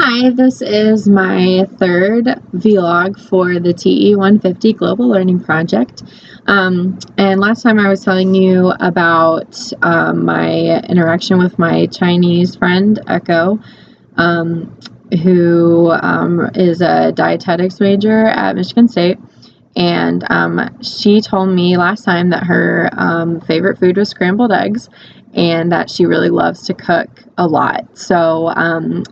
Hi, this is my third vlog for the TE 150 Global Learning Project. And last time I was telling you about my interaction with my Chinese friend, Echo, who is a dietetics major at Michigan State. And she told me last time that her favorite food was scrambled eggs and that she really loves to cook a lot. So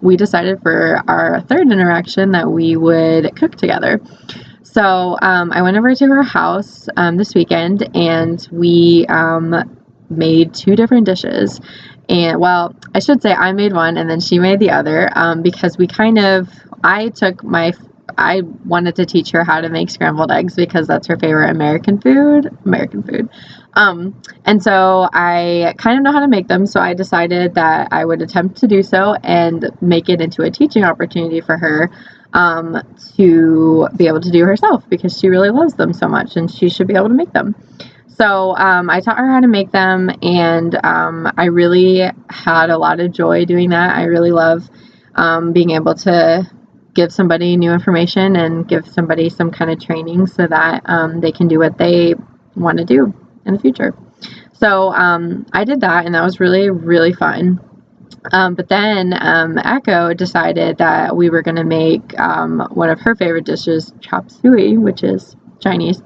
we decided for our third interaction that we would cook together. So I went over to her house this weekend and we made two different dishes. And well, I should say I made one and then she made the other because I wanted to teach her how to make scrambled eggs because that's her favorite American food. And so I kind of know how to make them, so I decided that I would attempt to do so and make it into a teaching opportunity for her to be able to do herself because she really loves them so much and she should be able to make them. So I taught her how to make them, and I really had a lot of joy doing that. I really love being able to give somebody new information and give somebody some kind of training so that they can do what they want to do in the future. So I did that, and that was really, really fun. But then Echo decided that we were going to make one of her favorite dishes, chop suey, which is Chinese.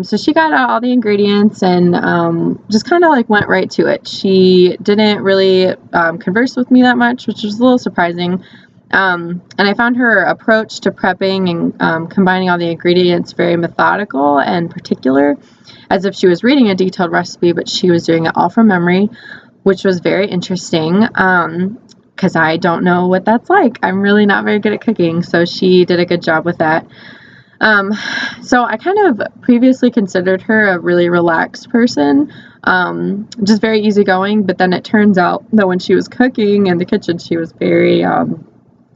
So she got all the ingredients and just kind of like went right to it. She didn't really converse with me that much, which was a little surprising. And I found her approach to prepping and combining all the ingredients very methodical and particular, as if she was reading a detailed recipe, but she was doing it all from memory, which was very interesting because I don't know what that's like. I'm really not very good at cooking, so she did a good job with that. So I kind of previously considered her a really relaxed person, just very easygoing, but then it turns out that when she was cooking in the kitchen, she was very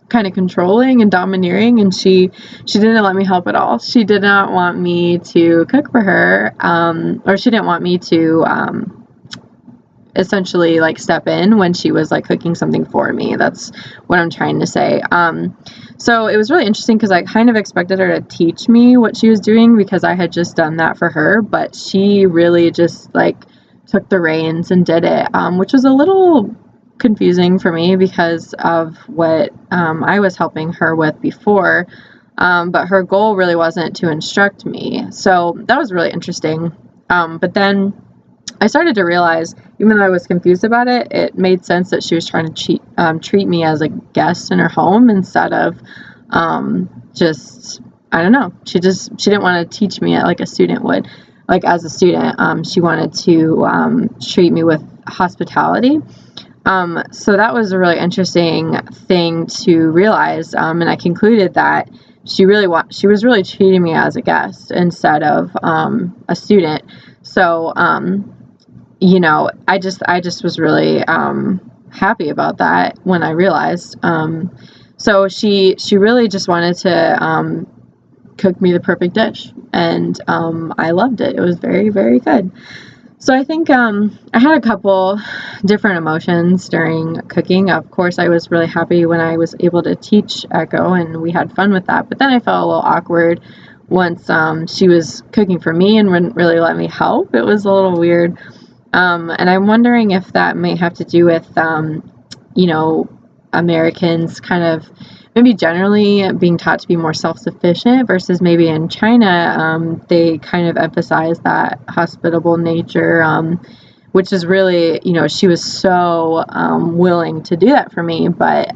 kind of controlling and domineering, and she didn't let me help at all. She did not want me to cook for her, or she didn't want me to essentially like step in when she was like cooking something for me. That's what I'm trying to say. So it was really interesting because I kind of expected her to teach me what she was doing because I had just done that for her, but she really just like took the reins and did it, which was a little confusing for me because of what I was helping her with before, but her goal really wasn't to instruct me, so that was really interesting. But then I started to realize, even though I was confused about it, it made sense that she was trying to treat me as a guest in her home instead of just, I don't know, she didn't want to teach me like a student would. Like as a student, she wanted to treat me with hospitality. So that was a really interesting thing to realize, and I concluded that she was really treating me as a guest instead of a student. So I just was really happy about that when I realized. So she really just wanted to cook me the perfect dish, and I loved it. It was very, very good. So I think I had a couple different emotions during cooking. Of course, I was really happy when I was able to teach Echo, and we had fun with that. But then I felt a little awkward once she was cooking for me and wouldn't really let me help. It was a little weird. And I'm wondering if that may have to do with, Americans kind of maybe generally being taught to be more self-sufficient versus maybe in China, they kind of emphasize that hospitable nature, which is really, she was so willing to do that for me, but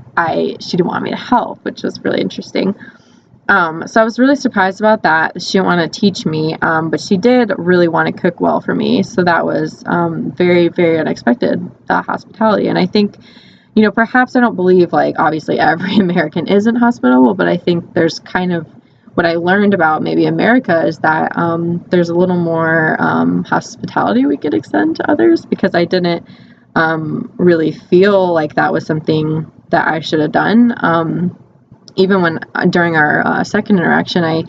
she didn't want me to help, which was really interesting. So I was really surprised about that. She didn't want to teach me, but she did really want to cook well for me. So that was very, very unexpected, that hospitality. And I think, perhaps I don't believe, like, obviously every American isn't hospitable, but I think there's kind of what I learned about maybe America is that there's a little more hospitality we could extend to others, because I didn't really feel like that was something that I should have done. Even when during our second interaction,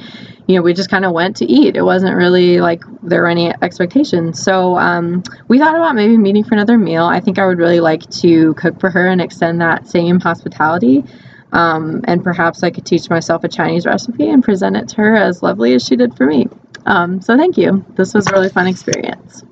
we just kind of went to eat. It wasn't really like there were any expectations. So we thought about maybe meeting for another meal. I think I would really like to cook for her and extend that same hospitality. And perhaps I could teach myself a Chinese recipe and present it to her as lovely as she did for me. So thank you. This was a really fun experience.